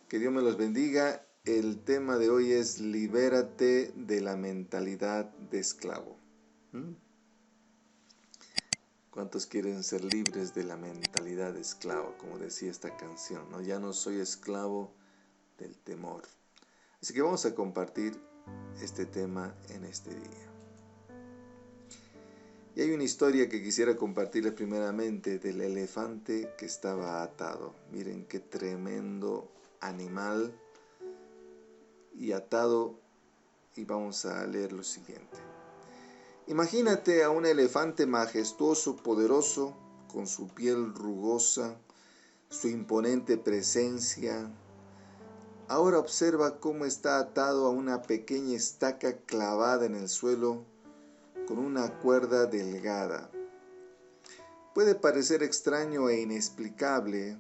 Que Dios me los bendiga. El tema de hoy es libérate de la mentalidad de esclavo. ¿Cuántos quieren ser libres de la mentalidad de esclavo? Como decía esta canción, ¿no? Ya no soy esclavo del temor. Así que vamos a compartir este tema en este día. Y hay una historia que quisiera compartirles primeramente del elefante que estaba atado. Miren qué tremendo animal y atado, y vamos a leer lo siguiente. Imagínate a un elefante majestuoso, poderoso, con su piel rugosa, su imponente presencia. Ahora observa cómo está atado a una pequeña estaca clavada en el suelo con una cuerda delgada. Puede parecer extraño e inexplicable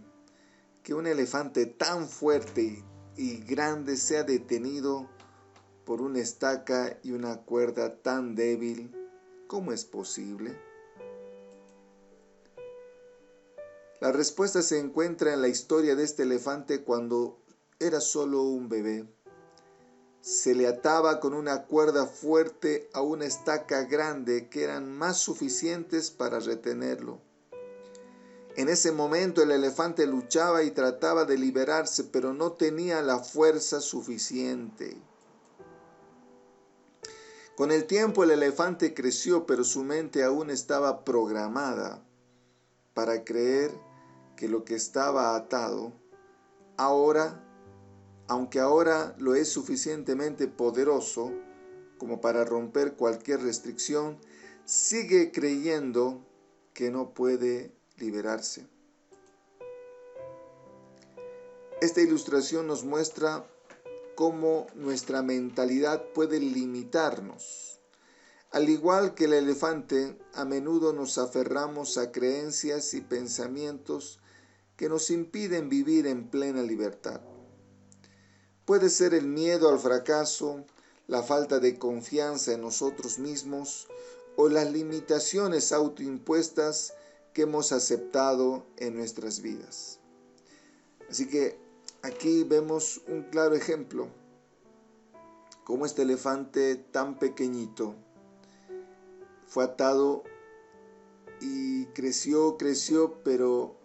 que un elefante tan fuerte y grande sea detenido por una estaca y una cuerda tan débil. ¿Cómo es posible? La respuesta se encuentra en la historia de este elefante cuando era solo un bebé. Se le ataba con una cuerda fuerte a una estaca grande que eran más suficientes para retenerlo. En ese momento el elefante luchaba y trataba de liberarse, pero no tenía la fuerza suficiente. Con el tiempo el elefante creció, pero su mente aún estaba programada para creer que lo que estaba atado, aunque ahora lo es suficientemente poderoso como para romper cualquier restricción, sigue creyendo que no puede liberarse. Esta ilustración nos muestra cómo nuestra mentalidad puede limitarnos. Al igual que el elefante, a menudo nos aferramos a creencias y pensamientos que nos impiden vivir en plena libertad. Puede ser el miedo al fracaso, la falta de confianza en nosotros mismos o las limitaciones autoimpuestas que hemos aceptado en nuestras vidas. Así que aquí vemos un claro ejemplo, cómo este elefante tan pequeñito fue atado y creció, pero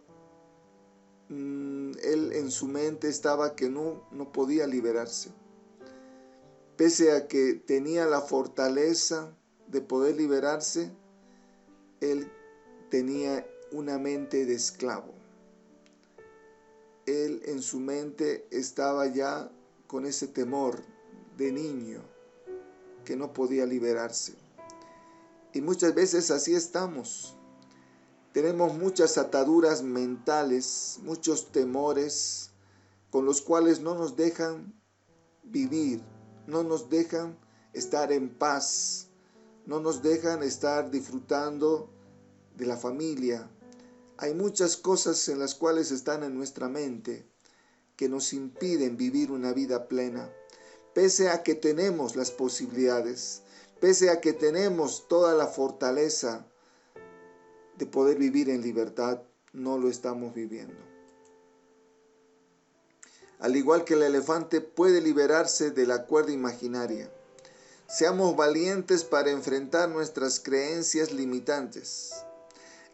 él en su mente estaba que no podía liberarse. Pese a que tenía la fortaleza de poder liberarse, él tenía una mente de esclavo. Él en su mente estaba ya con ese temor de niño que no podía liberarse. Y muchas veces así estamos. Tenemos muchas ataduras mentales, muchos temores con los cuales no nos dejan vivir, no nos dejan estar en paz, no nos dejan estar disfrutando de la familia. Hay muchas cosas en las cuales están en nuestra mente que nos impiden vivir una vida plena, pese a que tenemos las posibilidades, pese a que tenemos toda la fortaleza de poder vivir en libertad, no lo estamos viviendo. Al igual que el elefante puede liberarse de la cuerda imaginaria, seamos valientes para enfrentar nuestras creencias limitantes.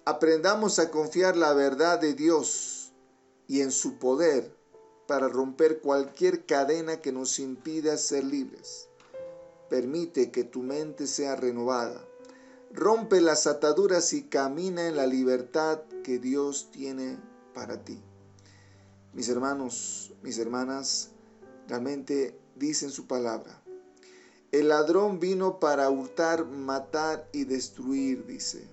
Aprendamos a confiar la verdad de Dios y en su poder para romper cualquier cadena que nos impida ser libres. Permite que tu mente sea renovada. Rompe las ataduras y camina en la libertad que Dios tiene para ti. Mis hermanos, mis hermanas, realmente dice en su palabra: el ladrón vino para hurtar, matar y destruir, dice.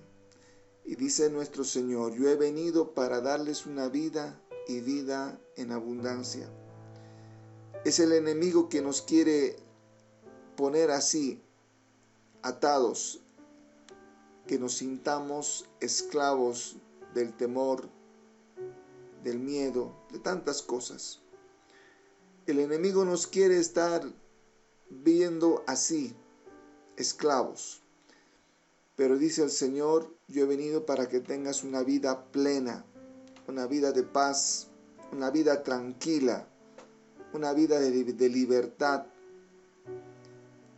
Y dice nuestro Señor: yo he venido para darles una vida y vida en abundancia. Es el enemigo que nos quiere poner así, atados, que nos sintamos esclavos del temor, del miedo, de tantas cosas. El enemigo nos quiere estar viendo así, esclavos. Pero dice el Señor: yo he venido para que tengas una vida plena, una vida de paz, una vida tranquila, una vida de libertad.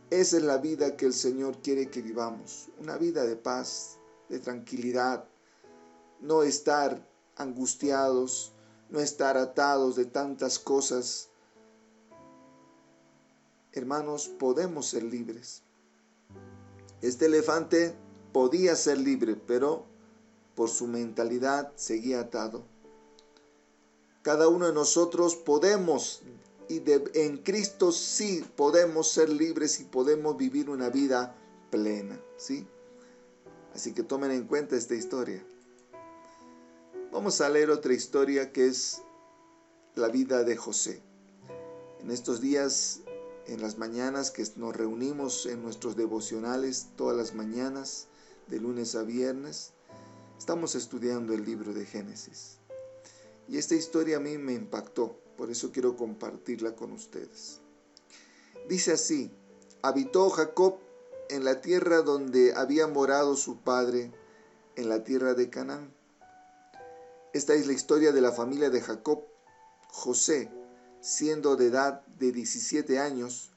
Esa es la vida que el Señor quiere que vivamos, una vida de paz, de tranquilidad, no estar angustiados, no estar atados de tantas cosas. Hermanos, podemos ser libres. Este elefante podía ser libre, pero por su mentalidad seguía atado. Cada uno de nosotros podemos, en Cristo sí podemos ser libres y podemos vivir una vida plena, ¿sí? Así que tomen en cuenta esta historia. Vamos a leer otra historia que es la vida de José. En estos días, en las mañanas que nos reunimos en nuestros devocionales, todas las mañanas, de lunes a viernes, estamos estudiando el libro de Génesis. Y esta historia a mí me impactó, por eso quiero compartirla con ustedes. Dice así: habitó Jacob en la tierra donde había morado su padre, en la tierra de Canaán. Esta es la historia de la familia de Jacob. José, siendo de edad de 17 años,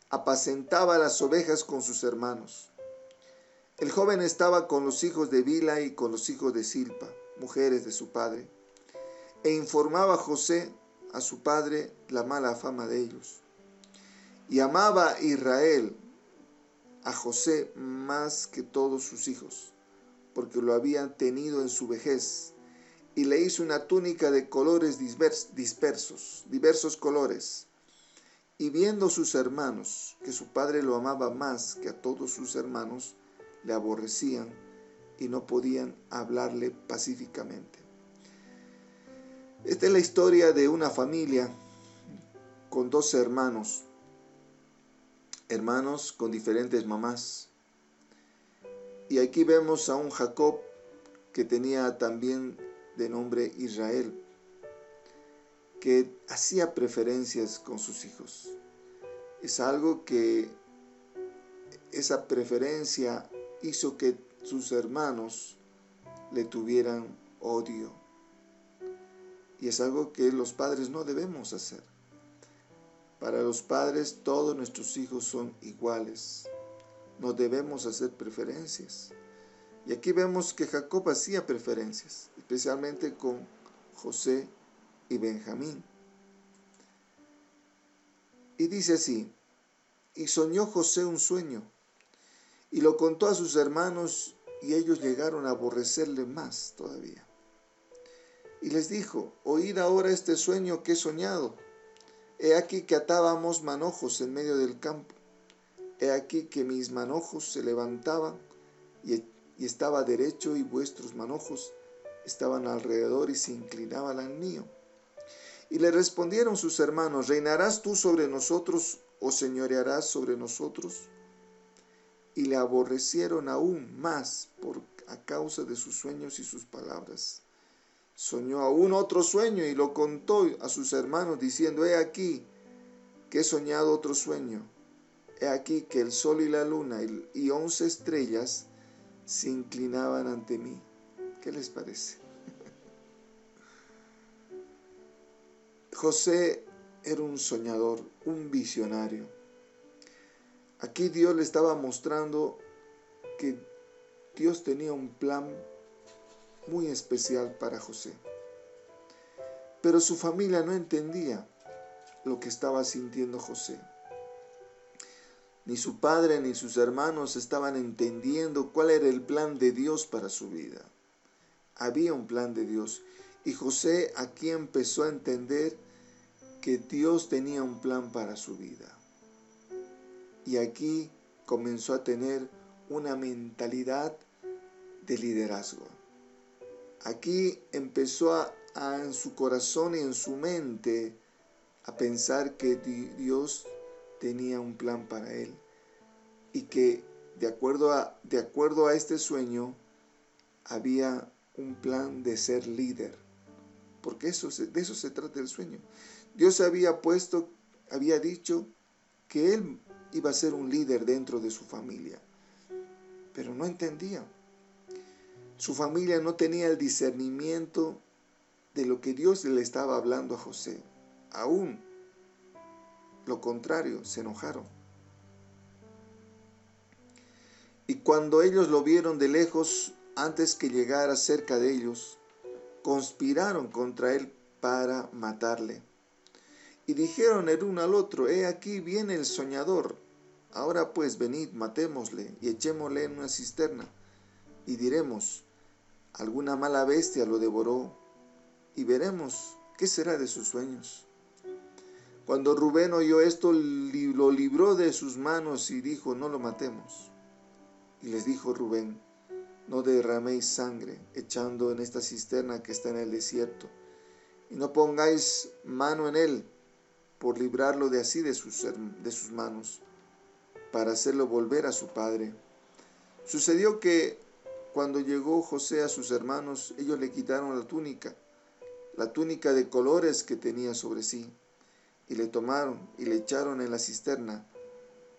apacentaba las ovejas con sus hermanos. El joven estaba con los hijos de Bilha y con los hijos de Silpa, mujeres de su padre, e informaba José a su padre la mala fama de ellos. Y amaba Israel a José más que todos sus hijos, porque lo habían tenido en su vejez, y le hizo una túnica de colores diversos colores. Y viendo sus hermanos que su padre lo amaba más que a todos sus hermanos, le aborrecían y no podían hablarle pacíficamente. Esta es la historia de una familia con 12 hermanos con diferentes mamás. Y aquí vemos a un Jacob que tenía también de nombre Israel, que hacía preferencias con sus hijos. Es algo que esa preferencia hizo que sus hermanos le tuvieran odio. Y es algo que los padres no debemos hacer. Para los padres todos nuestros hijos son iguales. No debemos hacer preferencias. Y aquí vemos que Jacob hacía preferencias, especialmente con José y Benjamín. Y dice así: y soñó José un sueño, y lo contó a sus hermanos, y ellos llegaron a aborrecerle más todavía. Y les dijo: oíd ahora este sueño que he soñado. He aquí que atábamos manojos en medio del campo. He aquí que mis manojos se levantaban y estaba derecho, y vuestros manojos estaban alrededor y se inclinaban al mío. Y le respondieron sus hermanos: ¿reinarás tú sobre nosotros o señorearás sobre nosotros? Y le aborrecieron aún más a causa de sus sueños y sus palabras. Soñó aún otro sueño y lo contó a sus hermanos, diciendo: he aquí que he soñado otro sueño. He aquí que el sol y la luna y 11 estrellas se inclinaban ante mí. ¿Qué les parece? José era un soñador, un visionario. Aquí Dios le estaba mostrando que Dios tenía un plan muy especial para José. Pero su familia no entendía lo que estaba sintiendo José. Ni su padre ni sus hermanos estaban entendiendo cuál era el plan de Dios para su vida. Había un plan de Dios, y José aquí empezó a entender que Dios tenía un plan para su vida. Y aquí comenzó a tener una mentalidad de liderazgo. Aquí empezó en su corazón y en su mente a pensar que Dios tenía un plan para él, y que de acuerdo a este sueño había un plan de ser líder, porque de eso se trata el sueño. Dios había dicho que él iba a ser un líder dentro de su familia, pero no entendía. Su familia no tenía el discernimiento de lo que Dios le estaba hablando a José. Aún lo contrario, se enojaron. Y cuando ellos lo vieron de lejos, antes que llegara cerca de ellos, conspiraron contra él para matarle. Y dijeron el uno al otro: he aquí viene el soñador. Ahora pues venid, matémosle y echémosle en una cisterna. Y diremos: alguna mala bestia lo devoró, y veremos qué será de sus sueños. Cuando Rubén oyó esto, lo libró de sus manos y dijo: no lo matemos. Y les dijo Rubén: no derraméis sangre echando en esta cisterna que está en el desierto, y no pongáis mano en él por librarlo de así de sus manos, para hacerlo volver a su padre. Sucedió que cuando llegó José a sus hermanos, ellos le quitaron la túnica de colores que tenía sobre sí, y le tomaron y le echaron en la cisterna,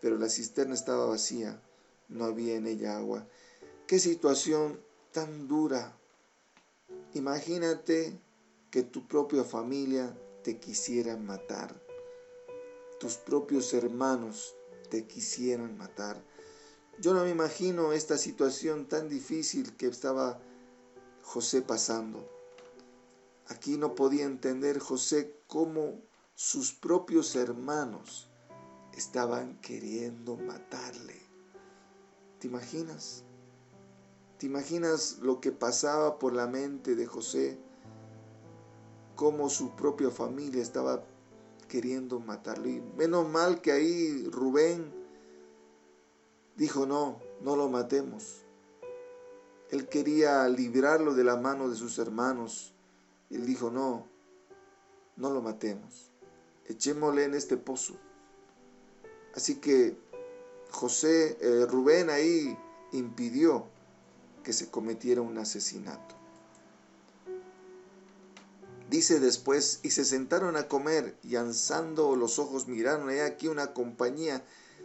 pero la cisterna estaba vacía, no había en ella agua. ¡Qué situación tan dura! Imagínate que tu propia familia te quisiera matar, tus propios hermanos te quisieran matar. Yo no me imagino esta situación tan difícil que estaba José pasando. Aquí no podía entender José cómo sus propios hermanos estaban queriendo matarle. ¿Te imaginas? ¿Te imaginas lo que pasaba por la mente de José? Cómo su propia familia estaba queriendo matarlo. Y menos mal que ahí Rubén dijo: no lo matemos. Él quería librarlo de la mano de sus hermanos. Él dijo: no lo matemos. Echémosle en este pozo. Así que Rubén ahí impidió que se cometiera un asesinato. Dice después: y se sentaron a comer, y alzando los ojos miraron, he aquí una compañía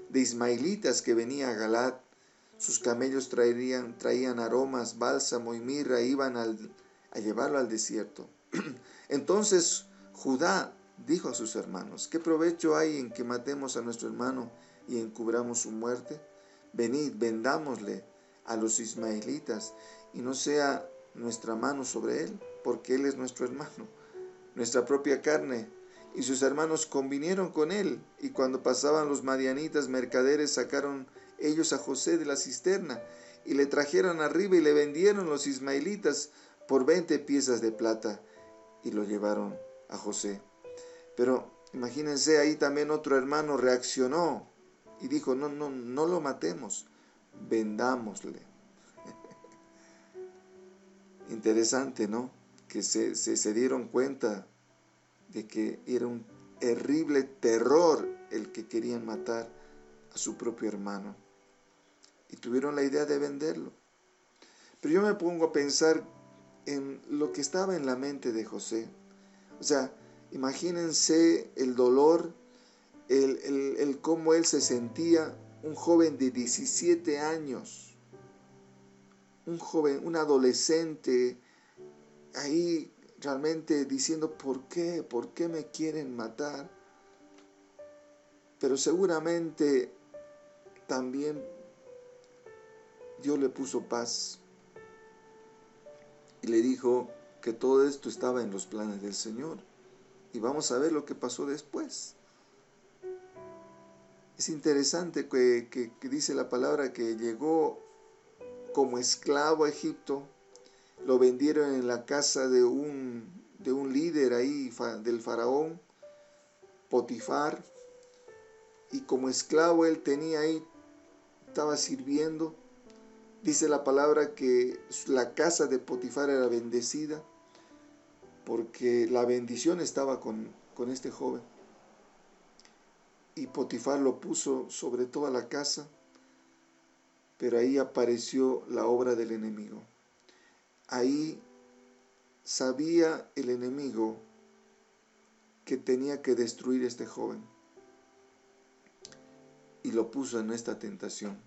de ismaelitas que venía a Galaad. Sus camellos traían aromas, bálsamo y mirra, iban a llevarlo al desierto. Entonces Judá dijo a sus hermanos: ¿qué provecho hay en que matemos a nuestro hermano y encubramos su muerte? Venid, vendámosle a los ismaelitas, y no sea nuestra mano sobre él, porque él es nuestro hermano, nuestra propia carne. Y sus hermanos convinieron con él, y cuando pasaban los madianitas mercaderes, sacaron ellos a José de la cisterna, y le trajeron arriba, y le vendieron los ismaelitas por 20 piezas de plata, y lo llevaron a José. Pero imagínense, ahí también otro hermano reaccionó y dijo: no lo matemos, vendámosle. Interesante, ¿no? Que se dieron cuenta de que era un terrible terror el que querían matar a su propio hermano, y tuvieron la idea de venderlo. Pero yo me pongo a pensar en lo que estaba en la mente de José. O sea, imagínense el dolor, el cómo él se sentía, un joven de 17 años, un adolescente, ahí realmente diciendo: ¿por qué? ¿Por qué me quieren matar? Pero seguramente también Dios le puso paz y le dijo que todo esto estaba en los planes del Señor. Y vamos a ver lo que pasó después. Es interesante que dice la palabra que llegó como esclavo a Egipto, lo vendieron en la casa de un líder ahí, del faraón, Potifar, y como esclavo él tenía ahí, estaba sirviendo. Dice la palabra que la casa de Potifar era bendecida, porque la bendición estaba con este joven. Y Potifar lo puso sobre toda la casa, pero ahí apareció la obra del enemigo. Ahí sabía el enemigo que tenía que destruir a este joven, y lo puso en esta tentación.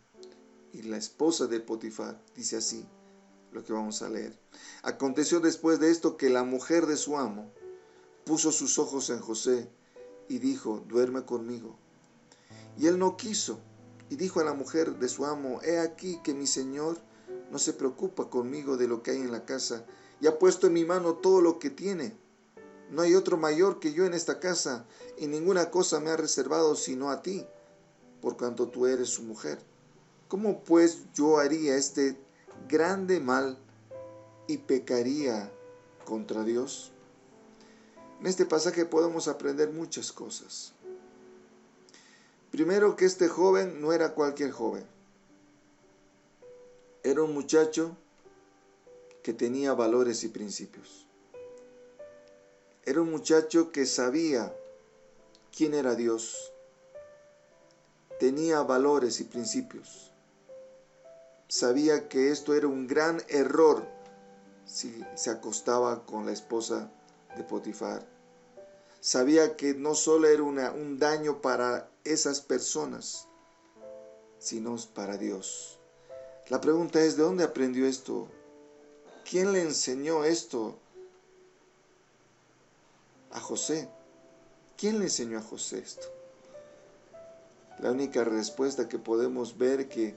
Y la esposa de Potifar dice así, lo que vamos a leer: aconteció después de esto que la mujer de su amo puso sus ojos en José, y dijo, duerme conmigo. Y él no quiso, y dijo a la mujer de su amo, he aquí que mi señor no se preocupa conmigo de lo que hay en la casa, y ha puesto en mi mano todo lo que tiene. No hay otro mayor que yo en esta casa, y ninguna cosa me ha reservado sino a ti, por cuanto tú eres su mujer. ¿Cómo pues yo haría este grande mal y pecaría contra Dios? En este pasaje podemos aprender muchas cosas. Primero, que este joven no era cualquier joven. Era un muchacho que tenía valores y principios. Era un muchacho que sabía quién era Dios. Tenía valores y principios. Sabía que esto era un gran error si se acostaba con la esposa de Potifar. Sabía que no solo era un daño para esas personas, sino para Dios. La pregunta es, ¿de dónde aprendió esto? ¿Quién le enseñó esto a José? ¿Quién le enseñó a José esto? La única respuesta que podemos ver que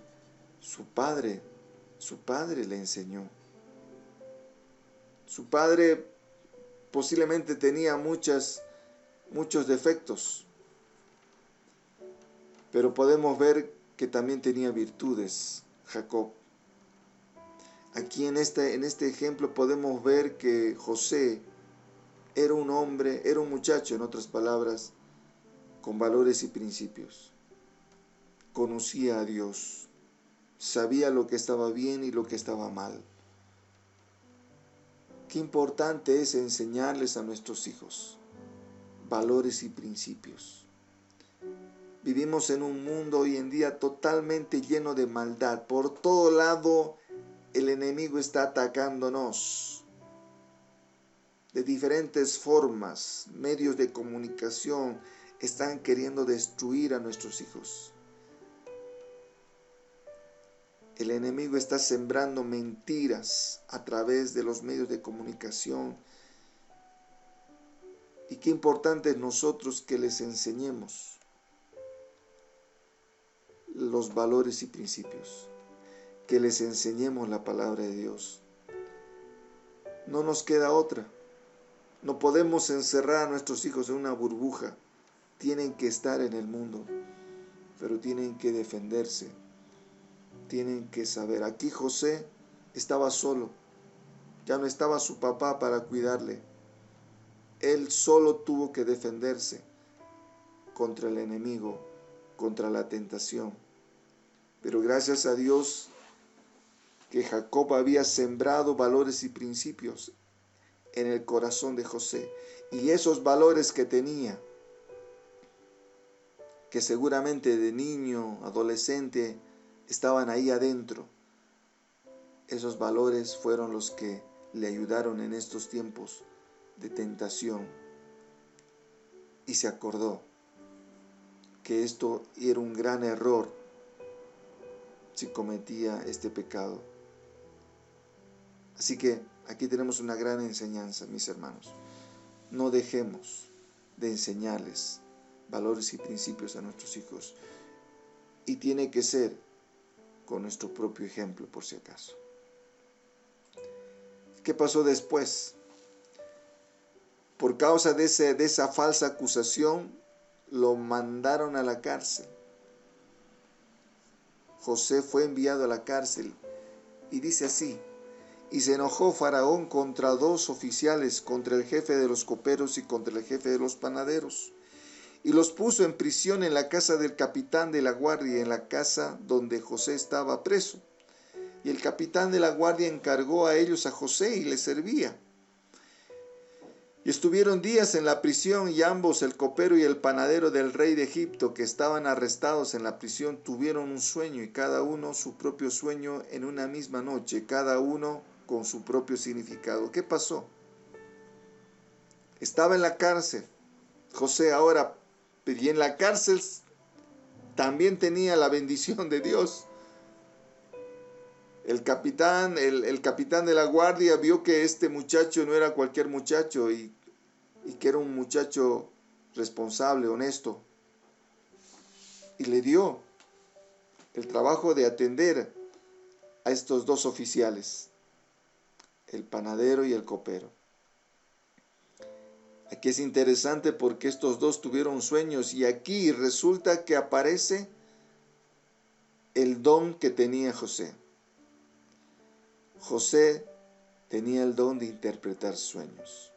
su padre le enseñó. Su padre posiblemente tenía muchos defectos, pero podemos ver que también tenía virtudes, Jacob. Aquí en este ejemplo podemos ver que José era un hombre, era un muchacho, en otras palabras, con valores y principios. Conocía a Dios, sabía lo que estaba bien y lo que estaba mal. Qué importante es enseñarles a nuestros hijos valores y principios. Vivimos en un mundo hoy en día totalmente lleno de maldad. Por todo lado el enemigo está atacándonos de diferentes formas. Medios de comunicación están queriendo destruir a nuestros hijos. El enemigo está sembrando mentiras a través de los medios de comunicación. Y qué importante es nosotros que les enseñemos los valores y principios, que les enseñemos la palabra de Dios. No nos queda otra. No podemos encerrar a nuestros hijos en una burbuja. Tienen que estar en el mundo, pero tienen que defenderse. Tienen que saber. Aquí José estaba solo. Ya no estaba su papá para cuidarle. Él solo tuvo que defenderse contra el enemigo, contra la tentación. Pero gracias a Dios que Jacob había sembrado valores y principios en el corazón de José. Y esos valores que tenía, que seguramente de niño, adolescente, estaban ahí adentro, esos valores fueron los que le ayudaron en estos tiempos de tentación. Y se acordó que esto era un gran error si cometía este pecado. Así que aquí tenemos una gran enseñanza, mis hermanos. No dejemos de enseñarles valores y principios a nuestros hijos. Y tiene que ser con nuestro propio ejemplo, por si acaso. ¿Qué pasó después? Por causa de esa falsa acusación, lo mandaron a la cárcel. José fue enviado a la cárcel y dice así: y se enojó Faraón contra dos oficiales, contra el jefe de los coperos y contra el jefe de los panaderos, y los puso en prisión en la casa del capitán de la guardia, en la casa donde José estaba preso. Y el capitán de la guardia encargó a ellos a José y les servía. Y estuvieron días en la prisión, y ambos, el copero y el panadero del rey de Egipto, que estaban arrestados en la prisión, tuvieron un sueño, y cada uno su propio sueño en una misma noche, cada uno con su propio significado. ¿Qué pasó? Estaba en la cárcel José ahora, y en la cárcel también tenía la bendición de Dios. El capitán de la guardia vio que este muchacho no era cualquier muchacho y que era un muchacho responsable, honesto, y le dio el trabajo de atender a estos dos oficiales, el panadero y el copero. Aquí es interesante porque estos dos tuvieron sueños y aquí resulta que aparece el don que tenía José. José tenía el don de interpretar sueños.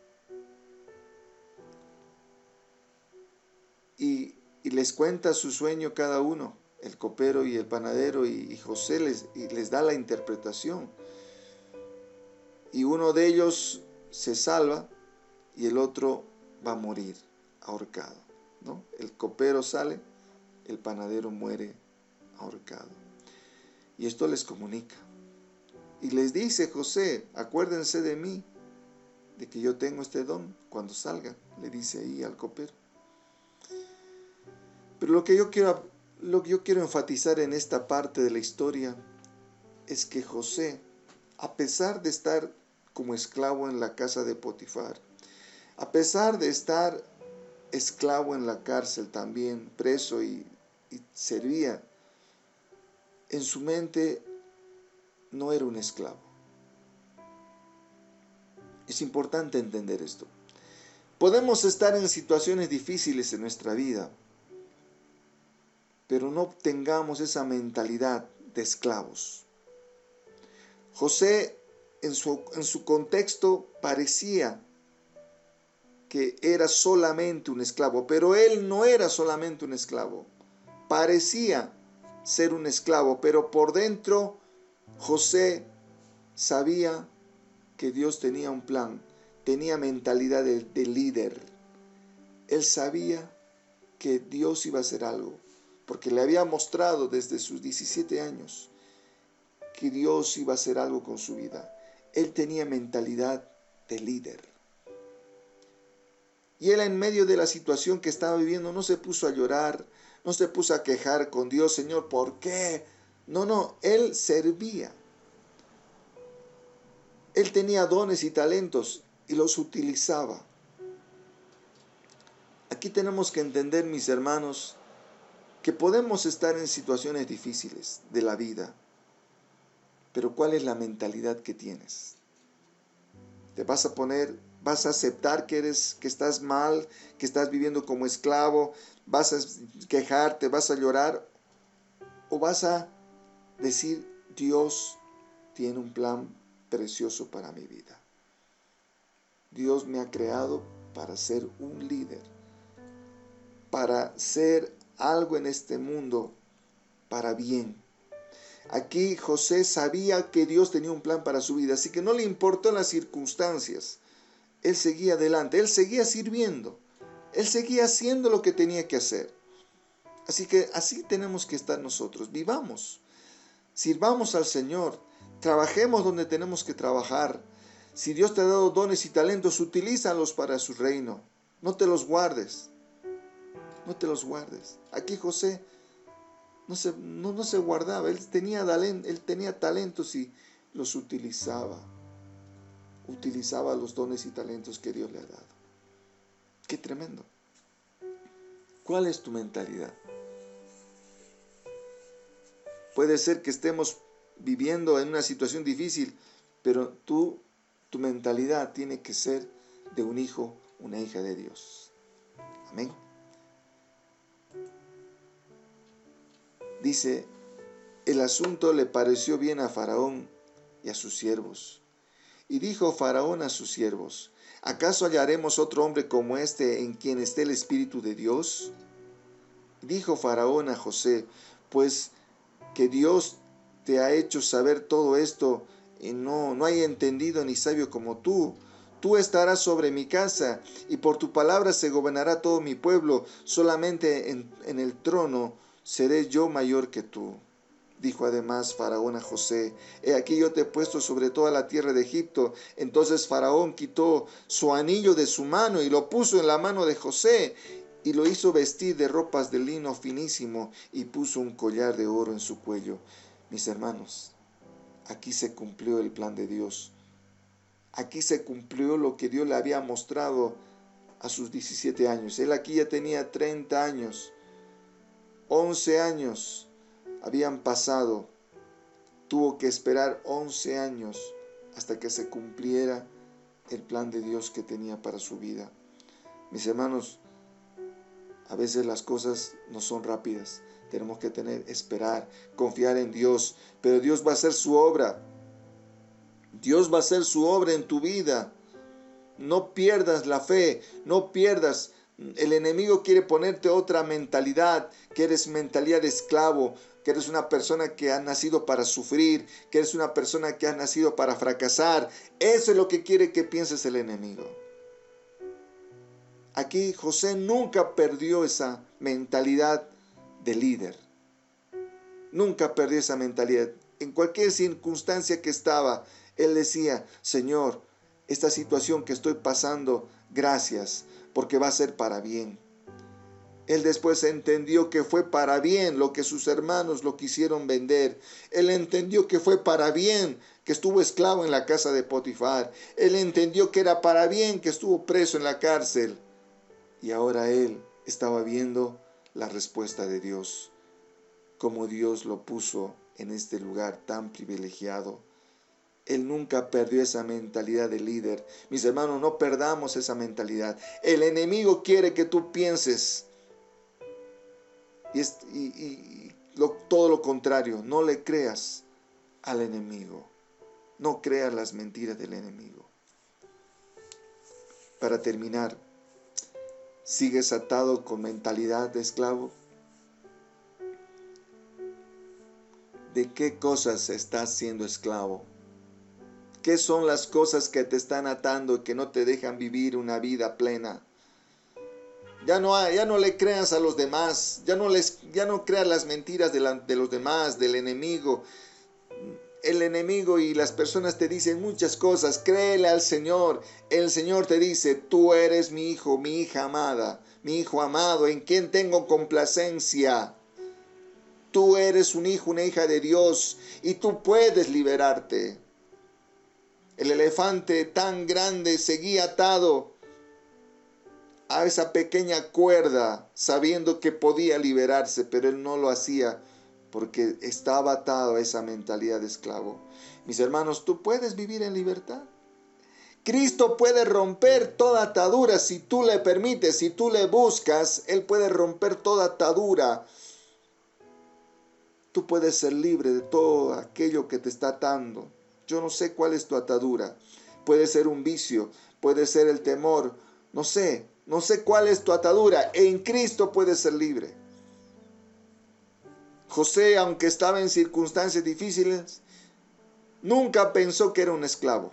Y les cuenta su sueño cada uno, el copero y el panadero, y José les da la interpretación. Y uno de ellos se salva y el otro va a morir ahorcado, ¿no? El copero sale, el panadero muere ahorcado. Y esto les comunica. Y les dice José, acuérdense de mí, de que yo tengo este don cuando salga, le dice ahí al copero. Pero lo que yo quiero enfatizar en esta parte de la historia es que José, a pesar de estar como esclavo en la casa de Potifar, a pesar de estar esclavo en la cárcel también, preso y servía, en su mente no era un esclavo. Es importante entender esto. Podemos estar en situaciones difíciles en nuestra vida, pero no tengamos esa mentalidad de esclavos. José, en su contexto, parecía que era solamente un esclavo, pero él no era solamente un esclavo. Parecía ser un esclavo, pero por dentro José sabía que Dios tenía un plan, tenía mentalidad de líder. Él sabía que Dios iba a hacer algo, porque le había mostrado desde sus 17 años que Dios iba a hacer algo con su vida. Él tenía mentalidad de líder. Y él, en medio de la situación que estaba viviendo, no se puso a llorar, no se puso a quejar con Dios, Señor, ¿por qué? No, él servía. Él tenía dones y talentos y los utilizaba. Aquí tenemos que entender, mis hermanos, que podemos estar en situaciones difíciles de la vida, pero ¿cuál es la mentalidad que tienes? ¿Te vas a aceptar que estás mal, que estás viviendo como esclavo, vas a quejarte, vas a llorar, o vas a decir, Dios tiene un plan precioso para mi vida? Dios me ha creado para ser un líder, para ser algo en este mundo para bien. Aquí José sabía que Dios tenía un plan para su vida, así que no le importó las circunstancias. Él seguía adelante, él seguía sirviendo, él seguía haciendo lo que tenía que hacer. Así que así tenemos que estar nosotros. Vivamos, sirvamos al Señor, trabajemos donde tenemos que trabajar. Si Dios te ha dado dones y talentos, utilízalos para su reino. No te los guardes. No te los guardes. Aquí José no se guardaba. Él tenía talentos y los utilizaba. Utilizaba los dones y talentos que Dios le ha dado. ¡Qué tremendo! ¿Cuál es tu mentalidad? Puede ser que estemos viviendo en una situación difícil, pero tu mentalidad tiene que ser de un hijo, una hija de Dios. Amén. Dice, el asunto le pareció bien a Faraón y a sus siervos. Y dijo Faraón a sus siervos, ¿acaso hallaremos otro hombre como este en quien esté el Espíritu de Dios? Dijo Faraón a José, pues que Dios te ha hecho saber todo esto, y no hay entendido ni sabio como tú. Tú estarás sobre mi casa, y por tu palabra se gobernará todo mi pueblo. Solamente en el trono seré yo mayor que tú. Dijo además Faraón a José, he aquí yo te he puesto sobre toda la tierra de Egipto. Entonces Faraón quitó su anillo de su mano y lo puso en la mano de José, y lo hizo vestir de ropas de lino finísimo, y puso un collar de oro en su cuello. Mis hermanos, aquí se cumplió el plan de Dios. Aquí se cumplió lo que Dios le había mostrado a sus 17 años. Él aquí ya tenía 30 años. 11 años habían pasado. Tuvo que esperar 11 años hasta que se cumpliera el plan de Dios que tenía para su vida. Mis hermanos, a veces las cosas no son rápidas. Tenemos que esperar, confiar en Dios. Pero Dios va a hacer su obra. Dios va a hacer su obra en tu vida. No pierdas la fe, no pierdas. El enemigo quiere ponerte otra mentalidad, que eres mentalidad de esclavo, que eres una persona que ha nacido para sufrir, que eres una persona que ha nacido para fracasar. Eso es lo que quiere que pienses el enemigo. Aquí José nunca perdió esa mentalidad de líder. Nunca perdió esa mentalidad. En cualquier circunstancia que estaba, él decía: Señor, esta situación que estoy pasando, gracias, porque va a ser para bien. Él después entendió que fue para bien lo que sus hermanos lo quisieron vender. Él entendió que fue para bien que estuvo esclavo en la casa de Potifar. Él entendió que era para bien que estuvo preso en la cárcel. Y ahora él estaba viendo la respuesta de Dios, como Dios lo puso en este lugar tan privilegiado. Él nunca perdió esa mentalidad de líder. Mis hermanos, no perdamos esa mentalidad. El enemigo quiere que tú pienses todo lo contrario. No le creas al enemigo. No creas las mentiras del enemigo. Para terminar, ¿sigues atado con mentalidad de esclavo? ¿De qué cosas estás siendo esclavo? ¿Qué son las cosas que te están atando y que no te dejan vivir una vida plena? Ya no le creas a los demás, ya no creas las mentiras de los demás, del enemigo. El enemigo y las personas te dicen muchas cosas. Créele al Señor. El Señor te dice: tú eres mi hijo, mi hija amada, mi hijo amado, en quien tengo complacencia. Tú eres un hijo, una hija de Dios, y tú puedes liberarte. El elefante tan grande seguía atado a esa pequeña cuerda, sabiendo que podía liberarse, pero él no lo hacía porque estaba atado a esa mentalidad de esclavo. Mis hermanos, ¿tú puedes vivir en libertad? Cristo puede romper toda atadura si tú le permites, si tú le buscas. Él puede romper toda atadura. Tú puedes ser libre de todo aquello que te está atando. Yo no sé cuál es tu atadura. Puede ser un vicio, puede ser el temor. No sé cuál es tu atadura. En Cristo puedes ser libre. José, aunque estaba en circunstancias difíciles, nunca pensó que era un esclavo.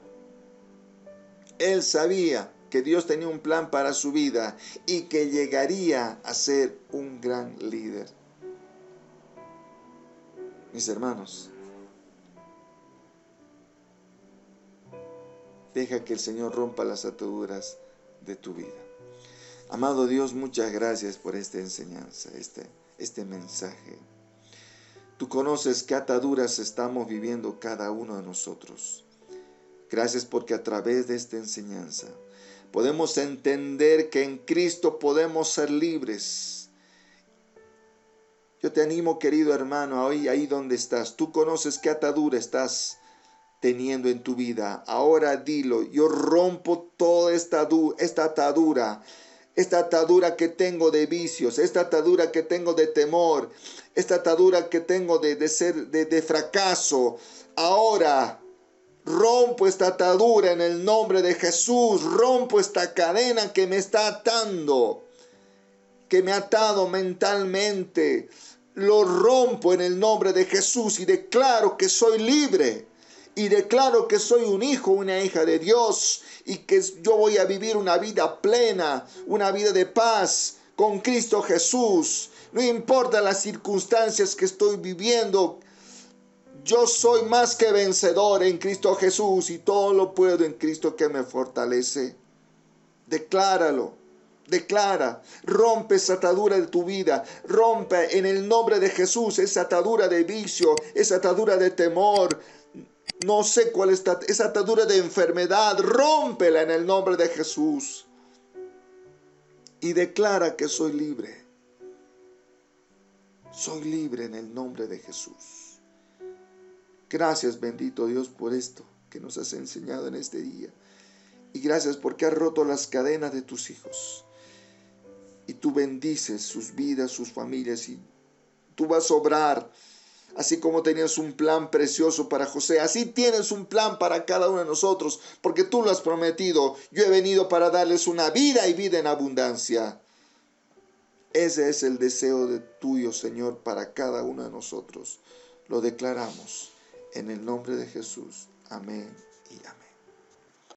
Él sabía que Dios tenía un plan para su vida y que llegaría a ser un gran líder. Mis hermanos, deja que el Señor rompa las ataduras de tu vida. Amado Dios, muchas gracias por esta enseñanza, este mensaje. Tú conoces qué ataduras estamos viviendo cada uno de nosotros. Gracias porque a través de esta enseñanza podemos entender que en Cristo podemos ser libres. Yo te animo, querido hermano, hoy ahí donde estás. Tú conoces qué atadura estás teniendo en tu vida. Ahora dilo: yo rompo toda esta atadura. Esta atadura que tengo de vicios, esta atadura que tengo de temor, esta atadura que tengo de fracaso. Ahora rompo esta atadura en el nombre de Jesús. Rompo esta cadena que me está atando, que me ha atado mentalmente. Lo rompo en el nombre de Jesús y declaro que soy libre. Y declaro que soy un hijo, una hija de Dios, y que yo voy a vivir una vida plena, una vida de paz con Cristo Jesús. No importa las circunstancias que estoy viviendo, yo soy más que vencedor en Cristo Jesús y todo lo puedo en Cristo que me fortalece. Decláralo. Declara, rompe esa atadura de tu vida, rompe en el nombre de Jesús esa atadura de vicio, esa atadura de temor. No sé cuál es esa atadura de enfermedad. Rómpela en el nombre de Jesús. y declara que soy libre. Soy libre en el nombre de Jesús. Gracias, bendito Dios, por esto que nos has enseñado en este día. Y gracias porque has roto las cadenas de tus hijos. Y tú bendices sus vidas, sus familias, y tú vas a obrar. Así como tenías un plan precioso para José, así tienes un plan para cada uno de nosotros, porque tú lo has prometido. Yo he venido para darles una vida y vida en abundancia. Ese es el deseo de tuyo, Señor, para cada uno de nosotros. Lo declaramos en el nombre de Jesús. Amén y amén.